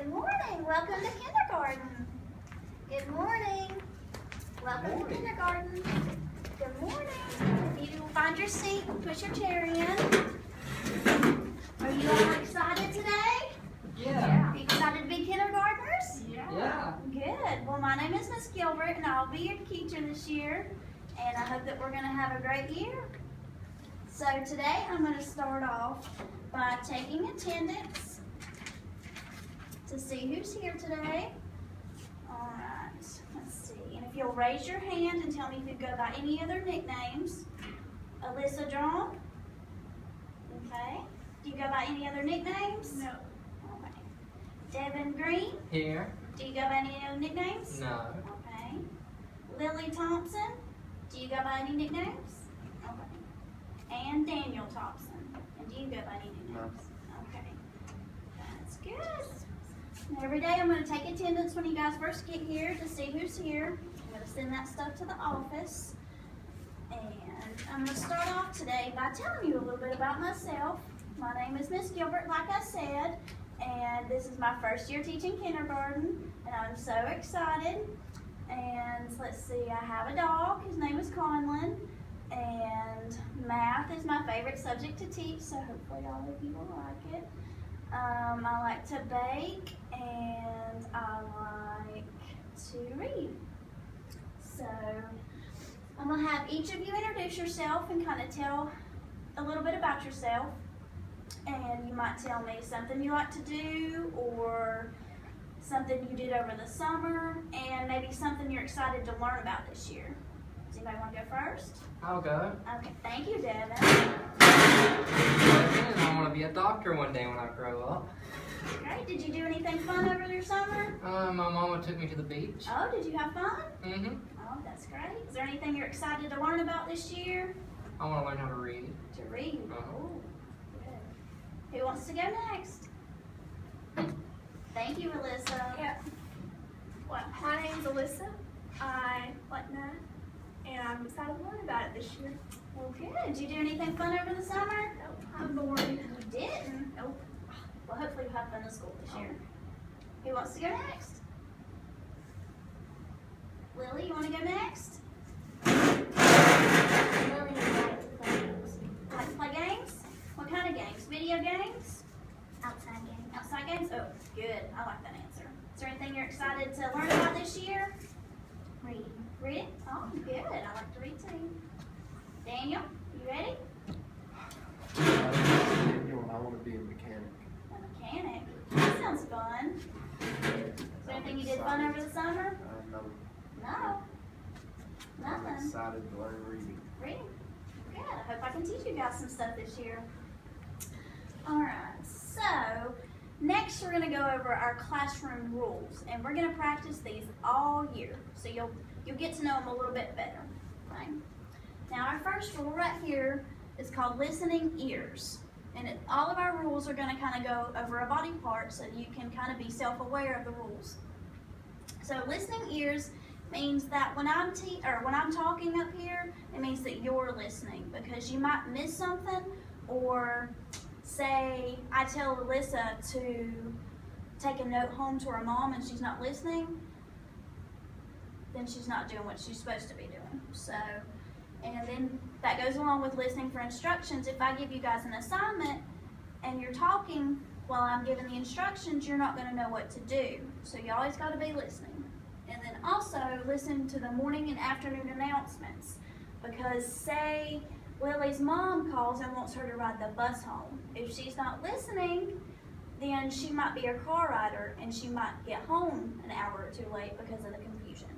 Good morning. Welcome to kindergarten. Good morning. Welcome to kindergarten. Good morning. If you find your seat, push your chair in. Are you all excited today? Yeah. Are you excited to be kindergartners? Yeah. Good. Well, my name is Miss Gilbert, and I'll be your teacher this year. And I hope that we're going to have a great year. So today I'm going to start off by taking attendance to see who's here today. All right, let's see. And if you'll raise your hand and tell me if you go by any other nicknames. Alyssa John. Okay. Do you go by any other nicknames? No. Okay. Devin Green. Here. Do you go by any other nicknames? No. Okay. Lily Thompson. Do you go by any nicknames? Okay. And Daniel Thompson. And do you go by any nicknames? Okay. That's good. And every day I'm going to take attendance when you guys first get here to see who's here. I'm going to send that stuff to the office. And I'm going to start off today by telling you a little bit about myself. My name is Miss Gilbert, like I said, and this is my first year teaching kindergarten, and I'm so excited. And let's see, I have a dog. His name is Conlon, and math is my favorite subject to teach, so hopefully all of you will like it. I like to bake, and I like to read. So I'm going to have each of you introduce yourself and kind of tell a little bit about yourself. And you might tell me something you like to do, or something you did over the summer, and maybe something you're excited to learn about this year. Does anybody want to go first? I'll go. Okay, thank you, Devin. I want to be a doctor one day when I grow up. Great. Did you do anything fun over your summer? My mama took me to the beach. Oh, did you have fun? Mm-hmm. Oh, that's great. Is there anything you're excited to learn about this year? I want to learn how to read. To read. Uh-huh. Oh, good. Who wants to go next? Thank you, Alyssa. Yeah. Well, my name's Alyssa. I like math, and I'm excited to learn about it this year. Well, good. Did you do anything fun over the summer? Nope, I'm bored. You didn't? Nope. Well, hopefully you'll have fun in school this year. Who wants to go next? Lily, you want to go next? Really excited to play games. Like to play games? What kind of games? Video games? Outside games. Outside games? Oh, good. I like that answer. Is there anything you're excited to learn about this year? Reading. Reading? Oh, good. I like to read too. Daniel, you ready? I want to be a mechanic. A mechanic. That sounds fun. Is there anything you did fun over the summer? No, No. I'm Nothing. excited to learn reading. Reading? Good. I hope I can teach you guys some stuff this year. Alright, so next we're going to go over our classroom rules, and we're going to practice these all year, so you'll get to know them a little bit better. Okay? Now our first rule right here is called listening ears, and all of our rules are going to kind of go over a body part so you can kind of be self-aware of the rules. So listening ears means that when I'm talking up here, it means that you're listening, because you might miss something, or say I tell Alyssa to take a note home to her mom and she's not listening, then she's not doing what she's supposed to be doing. So, and then that goes along with listening for instructions. If I give you guys an assignment and you're talking while I'm giving the instructions, you're not going to know what to do. So you always got to be listening. And then also listen to the morning and afternoon announcements, because say Lily's mom calls and wants her to ride the bus home. If she's not listening, then she might be a car rider and she might get home an hour or two late because of the confusion.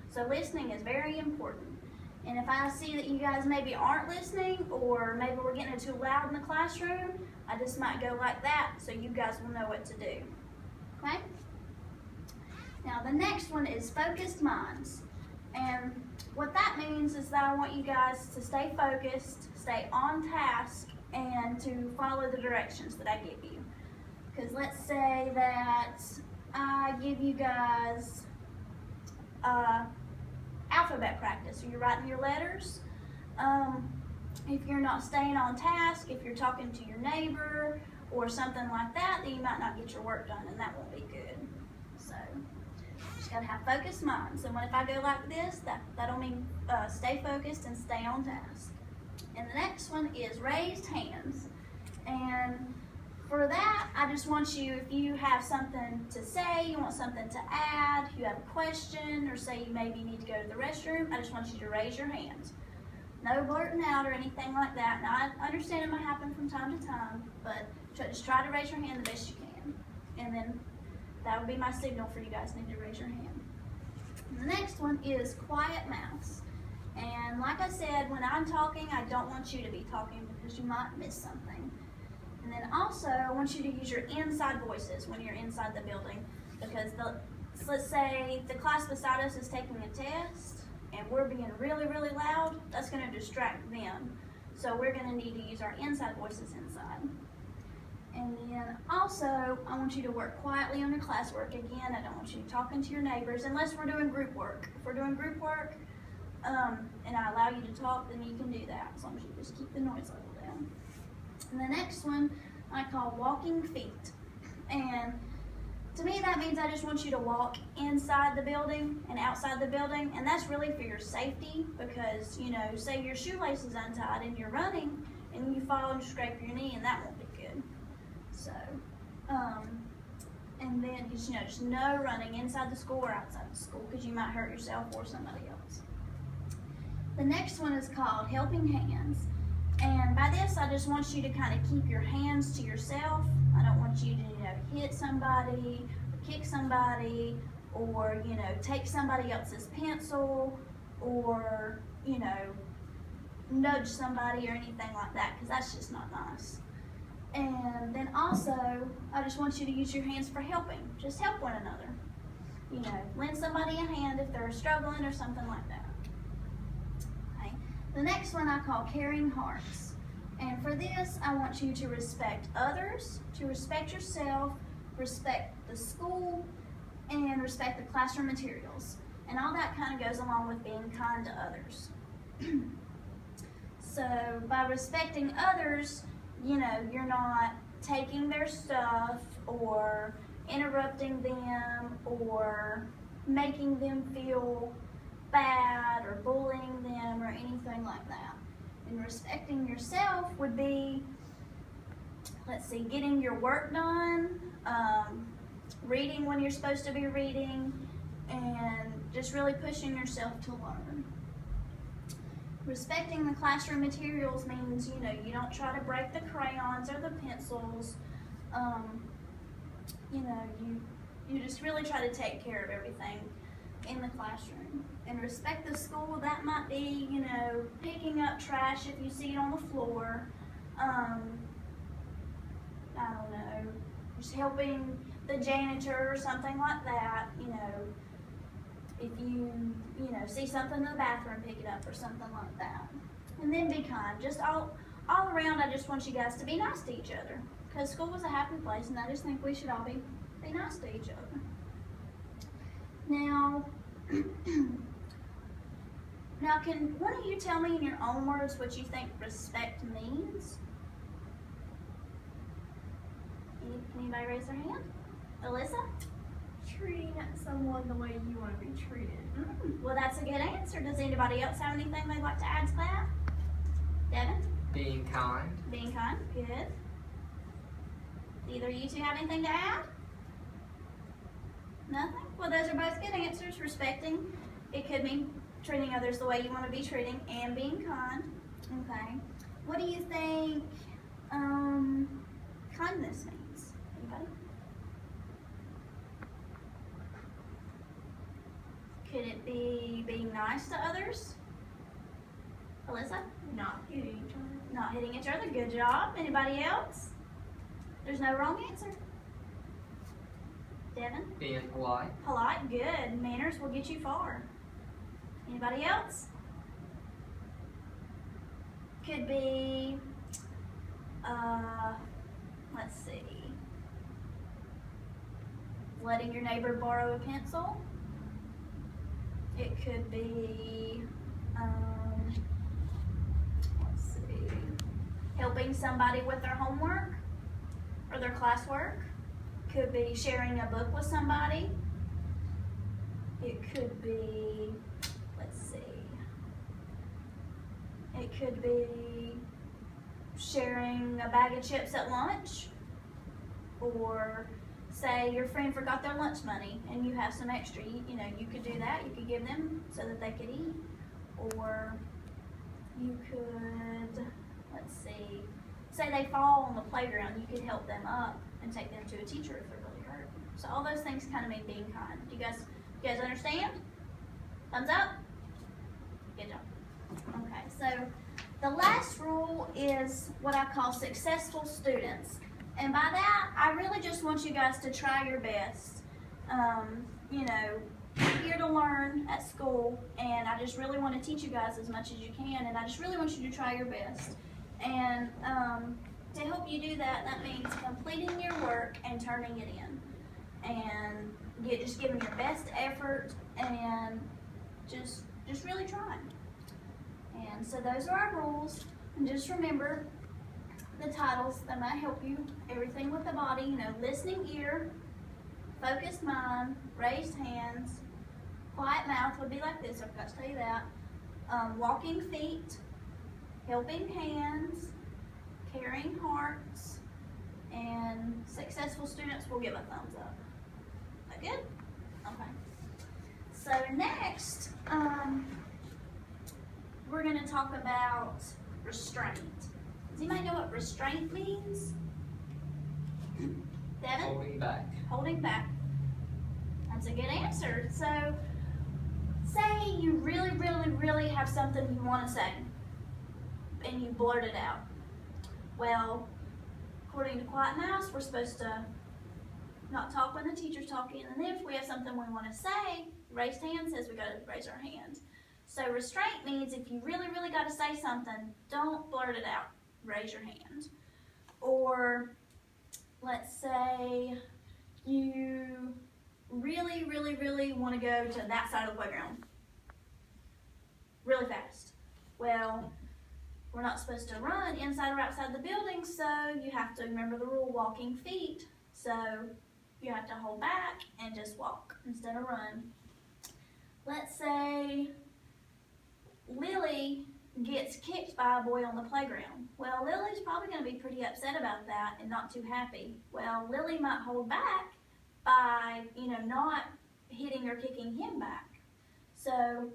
So listening is very important. And if I see that you guys maybe aren't listening, or maybe we're getting it too loud in the classroom, I just might go like that so you guys will know what to do. Okay? Now the next one is focused minds. And what that means is that I want you guys to stay focused, stay on task, and to follow the directions that I give you. Because let's say that I give you guys alphabet practice, so you're writing your letters. If you're not staying on task, if you're talking to your neighbor, or something like that, then you might not get your work done, and that won't be good. So, just gotta have focused minds. And if I go like this, that'll mean stay focused and stay on task. And the next one is raised hands. And for that, I just want you, if you have something to say, you want something to add, you have a question, or say you maybe need to go to the restroom, I just want you to raise your hand. No blurting out or anything like that. Now, I understand it might happen from time to time, but just try to raise your hand the best you can. And then that would be my signal for you guys need to raise your hand. The next one is quiet mouths. And like I said, when I'm talking, I don't want you to be talking because you might miss something. And then also, I want you to use your inside voices when you're inside the building, because let's say the class beside us is taking a test and we're being really, really loud, that's going to distract them. So we're going to need to use our inside voices inside. And then also, I want you to work quietly on your classwork. Again, I don't want you talking to your neighbors unless we're doing group work. If we're doing group work and I allow you to talk, then you can do that as long as you just keep the noise level down. And the next one I call walking feet. And to me, that means I just want you to walk inside the building and outside the building. And that's really for your safety because, you know, say your shoelace is untied and you're running and you fall and scrape your knee, and that won't be good. So, and then just no running inside the school or outside the school because you might hurt yourself or somebody else. The next one is called helping hands. And by this, I just want you to kind of keep your hands to yourself. I don't want you to, hit somebody, or kick somebody, or, take somebody else's pencil, or, nudge somebody or anything like that, because that's just not nice. And then also, I just want you to use your hands for helping. Just help one another. Lend somebody a hand if they're struggling or something like that. The next one I call caring hearts. And for this, I want you to respect others, to respect yourself, respect the school, and respect the classroom materials. And all that kind of goes along with being kind to others. So by respecting others, you're not taking their stuff or interrupting them or making them feel bad or bullying them or anything like that. And respecting yourself would be, getting your work done, reading when you're supposed to be reading, and just really pushing yourself to learn. Respecting the classroom materials means, you don't try to break the crayons or the pencils. You just really try to take care of everything in the classroom. And respect the school, that might be, picking up trash if you see it on the floor. I don't know, just helping the janitor or something like that, if you, see something in the bathroom, pick it up or something like that. And then be kind. Just all around, I just want you guys to be nice to each other. Because school is a happy place, and I just think we should all be nice to each other. Now, can one of you tell me in your own words what you think respect means? Can anybody raise their hand? Alyssa? Treating someone the way you want to be treated. Well, that's a good answer. Does anybody else have anything they'd like to add to that? Devin? Being kind. Being kind, good. Either you two have anything to add? Nothing? Well, those are both good answers. Respecting, it could mean treating others the way you want to be treating, and being kind. Okay. What do you think kindness means? Anybody? Could it be being nice to others? Alyssa? Not hitting each other. Not hitting each other. Good job. Anybody else? There's no wrong answer. Devin? Being polite. Polite, good. Manners will get you far. Anybody else? Could be, let's see, letting your neighbor borrow a pencil. It could be, let's see, helping somebody with their homework. or their classwork. Could be sharing a book with somebody. It could be, let's see, it could be sharing a bag of chips at lunch, or say your friend forgot their lunch money and you have some extra. You could do that. You could give them so that they could eat. Or you could, let's see, say they fall on the playground, you could help them up and take them to a teacher if they're really hurt. So all those things kind of mean being kind. Do you guys understand? Thumbs up? Good job. Okay, so the last rule is what I call successful students. And by that, I really just want you guys to try your best. You're here to learn at school, and I just really want to teach you guys as much as you can, and I just really want you to try your best. And to help you do that, that means completing your work and turning it in. And just giving your best effort and just really trying. And so those are our rules. And just remember the titles that might help you. Everything with the body, listening ear, focused mind, raised hands, quiet mouth would be like this, I forgot to tell you that. Walking feet, helping hands, caring hearts, and successful students will give a thumbs up. Is that good? Okay. So next, we're going to talk about restraint. Does anybody know what restraint means? Devin? Holding back. Holding back. That's a good answer. So, say you really, really, really have something you want to say, and you blurt it out. Well, according to Quiet Mouse, we're supposed to not talk when the teacher's talking, and then if we have something we want to say, raised hand says we got to raise our hand. So restraint means if you really, really got to say something, don't blurt it out. Raise your hand. Or let's say you really, really, really want to go to that side of the playground really fast. Well, we're not supposed to run inside or outside the building, so you have to remember the rule, walking feet. So you have to hold back and just walk instead of run. Let's say Lily gets kicked by a boy on the playground. Well, Lily's probably going to be pretty upset about that and not too happy. Well, Lily might hold back by, not hitting or kicking him back. So,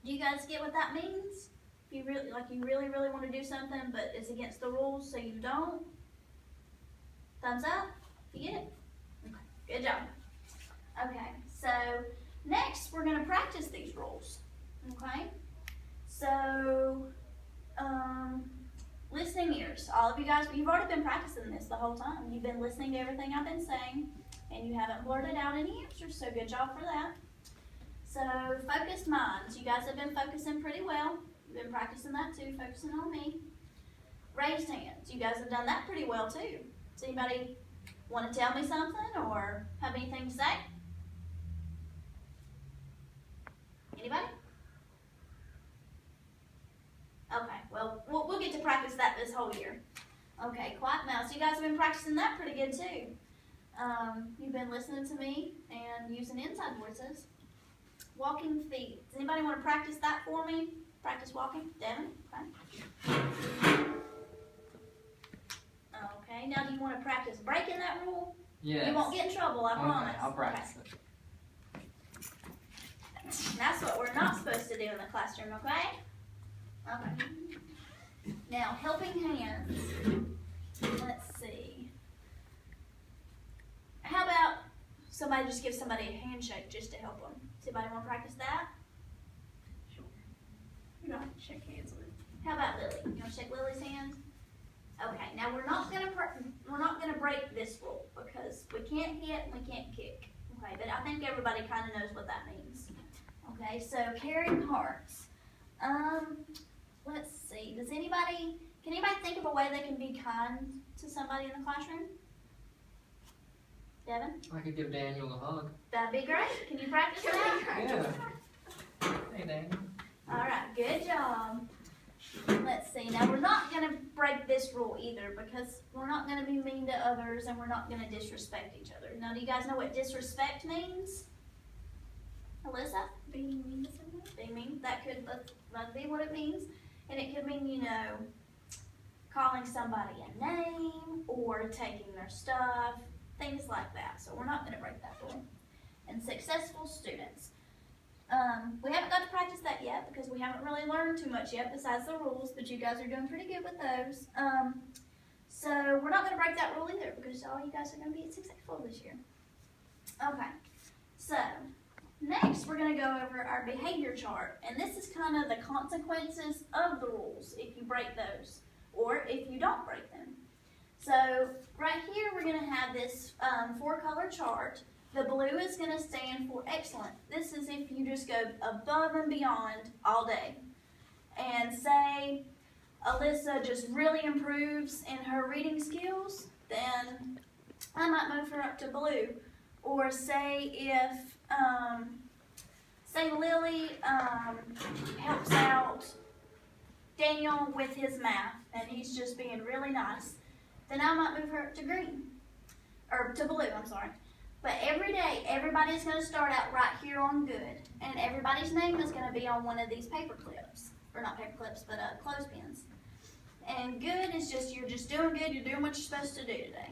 do you guys get what that means? If you really, really want to do something, but it's against the rules, so you don't. Thumbs up if you get it. Okay, good job. Okay, so next we're going to practice these rules. Okay, so listening ears. All of you guys, you've already been practicing this the whole time. You've been listening to everything I've been saying, and you haven't blurted out any answers, so good job for that. So focused minds. You guys have been focusing pretty well. You've been practicing that too, focusing on me. Raised hands. You guys have done that pretty well too. Does anybody want to tell me something or have anything to say? Anybody? Okay, well, we'll get to practice that this whole year. Okay, quiet mouth. You guys have been practicing that pretty good too. You've been listening to me and using inside voices. Walking feet. Does anybody want to practice that for me? Practice walking? Devin? Okay. Okay, now do you want to practice breaking that rule? Yes. You won't get in trouble, I promise. Okay, I'll practice it. That's what we're not supposed to do in the classroom, okay? Okay. Now, helping hands. Let's see. How about somebody just give somebody a handshake just to help them? Does anybody want to practice that? Sure. You don't have to shake hands with. How about Lily? You want to shake Lily's hand? Okay. Now we're not gonna break this rule because we can't hit and we can't kick. Okay, but I think everybody kind of knows what that means. Okay. So caring hearts. Let's see. Can anybody think of a way they can be kind to somebody in the classroom? Devin? I could give Daniel a hug. That'd be great. Can you practice that? Yeah. Hey, Daniel. All right, good job. let's see. Now we're not gonna break this rule either because we're not gonna be mean to others and we're not gonna disrespect each other. Now, do you guys know what disrespect means? Alyssa? Being mean to someone. Being mean. That could be what it means, and it could mean, you know, calling somebody a name or taking their stuff, things like that. So we're not gonna break that rule. And successful students. We haven't got to practice that yet because we haven't really learned too much yet besides the rules, but you guys are doing pretty good with those. So we're not going to break that rule either because all you guys are going to be successful this year. Okay, so next we're going to go over our behavior chart, and this is kind of the consequences of the rules if you break those or if you don't break them. So right here we're going to have this 4-color chart. The blue is going to stand for excellent. This is if you just go above and beyond all day. And say Alyssa just really improves in her reading skills, then I might move her up to blue. Or say if, say Lily helps out Daniel with his math and he's just being really nice, then I might move her up to green. Or to blue, I'm sorry. But every day, everybody's going to start out right here on good. And everybody's name is going to be on one of these paper clips. Or not paper clips, but clothespins. And good is just, you're just doing good, you're doing what you're supposed to do today.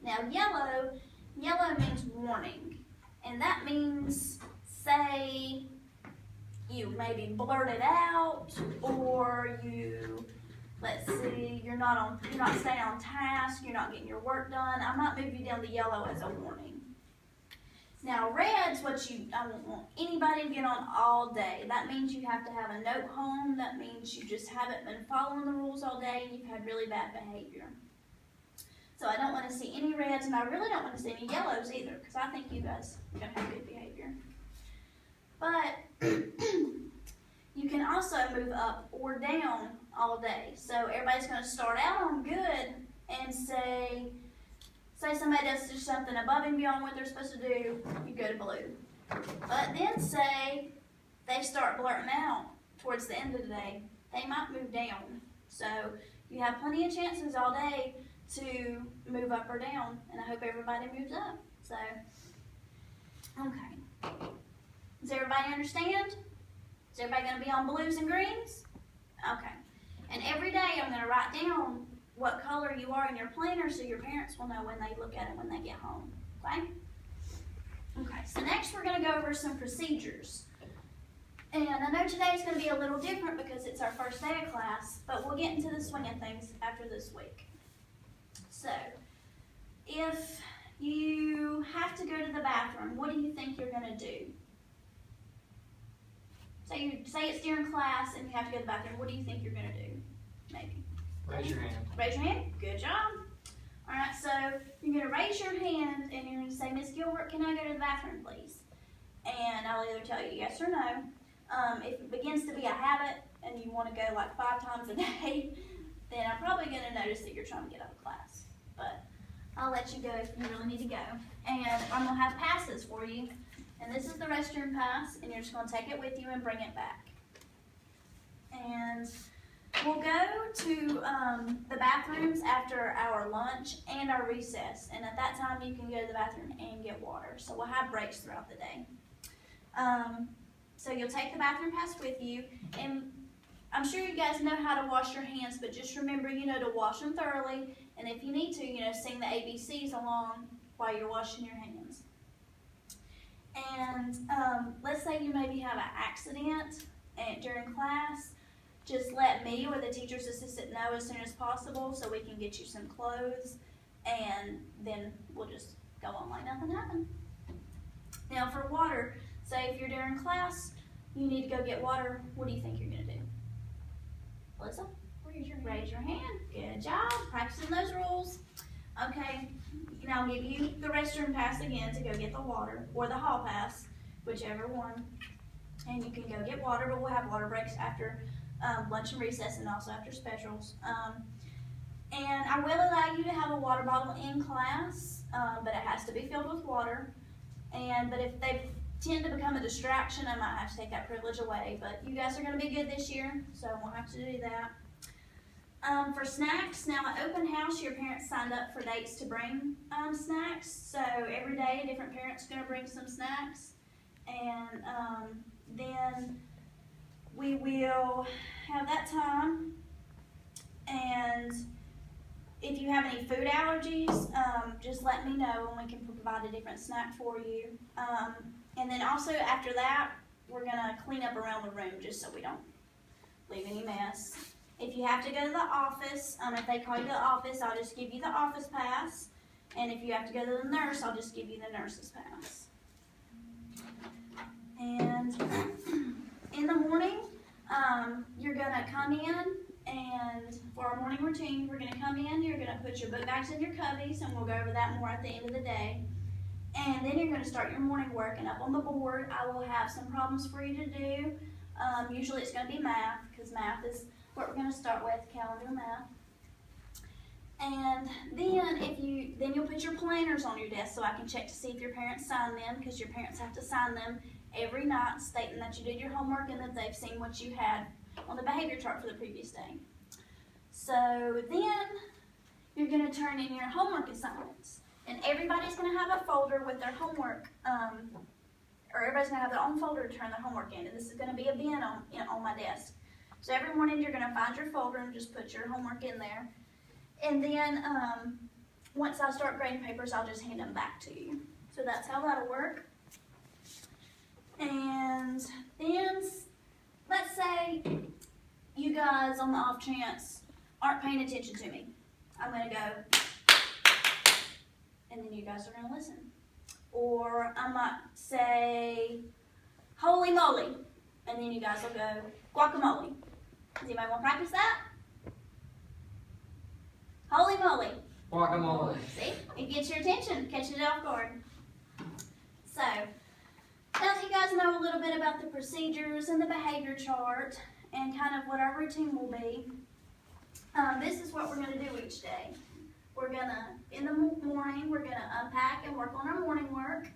Now yellow means warning. And that means, say, you maybe blurt it out, or you, let's see, you're not staying on task, you're not getting your work done. I might move you down to yellow as a warning. Now red's what I don't want anybody to get on all day. That means you have to have a note home. That means you just haven't been following the rules all day and you've had really bad behavior. So I don't want to see any reds, and I really don't want to see any yellows either because I think you guys are going to have good behavior. But you can also move up or down all day. So everybody's going to start out on good and say somebody does something above and beyond what they're supposed to do, you go to blue. But then say they start blurting out towards the end of the day, they might move down. So you have plenty of chances all day to move up or down, and I hope everybody moves up. So, okay. Does everybody understand? Is everybody going to be on blues and greens? Okay. And every day I'm going to write down what color you are in your planner so your parents will know when they look at it when they get home, okay? Okay, so next we're going to go over some procedures. And I know today's going to be a little different because it's our first day of class, but we'll get into the swing of things after this week. So, if you have to go to the bathroom, what do you think you're going to do? Say it's during class and you have to go to the bathroom, what do you think you're going to do? Maybe. Raise your hand. Raise your hand. Good job. All right, so you're going to raise your hand and you're going to say, Miss Gilbert, can I go to the bathroom, please? And I'll either tell you yes or no. If it begins to be a habit and you want to go like 5 times a day, then I'm probably going to notice that you're trying to get out of class. But I'll let you go if you really need to go. And I'm going to have passes for you. And this is the restroom pass, and you're just going to take it with you and bring it back. And we'll go to the bathrooms after our lunch and our recess. And at that time, you can go to the bathroom and get water. So we'll have breaks throughout the day. So you'll take the bathroom pass with you. And I'm sure you guys know how to wash your hands, but just remember, to wash them thoroughly. And if you need to, sing the ABCs along while you're washing your hands. And let's say you maybe have an accident during class. Just let me or the teacher's assistant know as soon as possible so we can get you some clothes, and then we'll just go on like nothing happened. Now for water, say if you're during class, you need to go get water, what do you think you're going to do? Alyssa? Raise your hand. Raise your hand. Good job. Practicing those rules. Okay, now I'll give you the restroom pass again to go get the water, or the hall pass, whichever one. And you can go get water, but we'll have water breaks after lunch and recess and also after specials. And I will allow you to have a water bottle in class, but it has to be filled with water. But if they tend to become a distraction, I might have to take that privilege away, but you guys are gonna be good this year, so we'll have to do that. For snacks, now at open house, your parents signed up for dates to bring snacks, so every day a different parent's gonna bring some snacks, and then we will have that time. And if you have any food allergies, just let me know and we can provide a different snack for you. And then also after that, we're gonna clean up around the room just so we don't leave any mess. If you have to go to the office, if they call you to the office, I'll just give you the office pass. And if you have to go to the nurse, I'll just give you the nurse's pass. And in the morning, you're gonna come in, and for our morning routine, we're gonna come in, you're gonna put your book bags in your cubbies, and we'll go over that more at the end of the day. And then you're gonna start your morning work, and up on the board, I will have some problems for you to do. Usually it's gonna be math, because math is what we're gonna start with, calendar math. And then you'll put your planners on your desk so I can check to see if your parents signed them, because your parents have to sign them every night stating that you did your homework and that they've seen what you had on the behavior chart for the previous day. So then you're gonna turn in your homework assignments, and everybody's gonna have a folder with their homework, or everybody's gonna have their own folder to turn their homework in, and this is gonna be a bin on my desk. So every morning you're gonna find your folder and just put your homework in there. And then once I start grading papers, I'll just hand them back to you. So that's how that'll work. And then let's say you guys, on the off chance, aren't paying attention to me. I'm gonna go, and then you guys are gonna listen. Or I might say, holy moly, and then you guys will go, guacamole. Does anybody want to practice that? Holy moly. Guacamole. See? It gets your attention, catches it off guard. So, now that you guys know a little bit about the procedures and the behavior chart and kind of what our routine will be, this is what we're going to do each day. We're going to, in the morning, we're going to unpack and work on our morning work.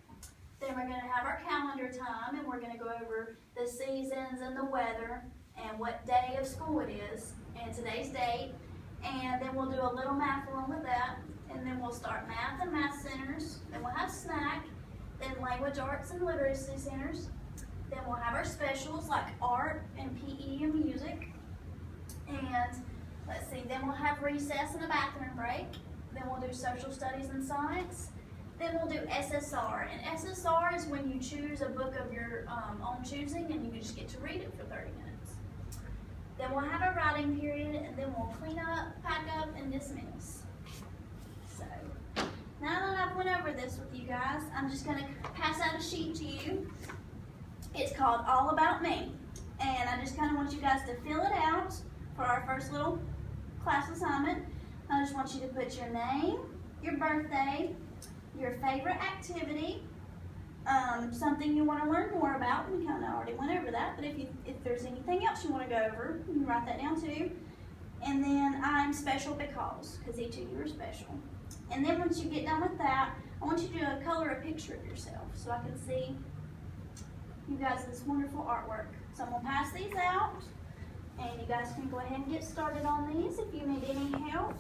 Then we're going to have our calendar time, and we're going to go over the seasons and the weather and what day of school it is and today's date. And then we'll do a little math along with that. And then we'll start math and math centers. Then we'll have snack. Then language arts and literacy centers. Then we'll have our specials like art and PE and music. And let's see, then we'll have recess and a bathroom break. Then we'll do social studies and science. Then we'll do SSR. And SSR is when you choose a book of your own choosing, and you just get to read it for 30 minutes. Then we'll have a writing period, and then we'll clean up, pack up, and dismiss. So, now that I've went over this with you guys, I'm just going to pass out a sheet to you. It's called All About Me. And I just kind of want you guys to fill it out for our first little class assignment. I just want you to put your name, your birthday, your favorite activity, something you want to learn more about. We kind of already went over that, but if there's anything else you want to go over, you can write that down too. And then I'm special because each of you are special. And then once you get done with that, I want you to color a picture of yourself so I can see you guys this wonderful artwork. So I'm going to pass these out, and you guys can go ahead and get started on these. If you need any help,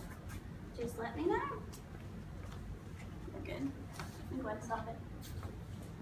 just let me know. We're good. You can go ahead and stop it.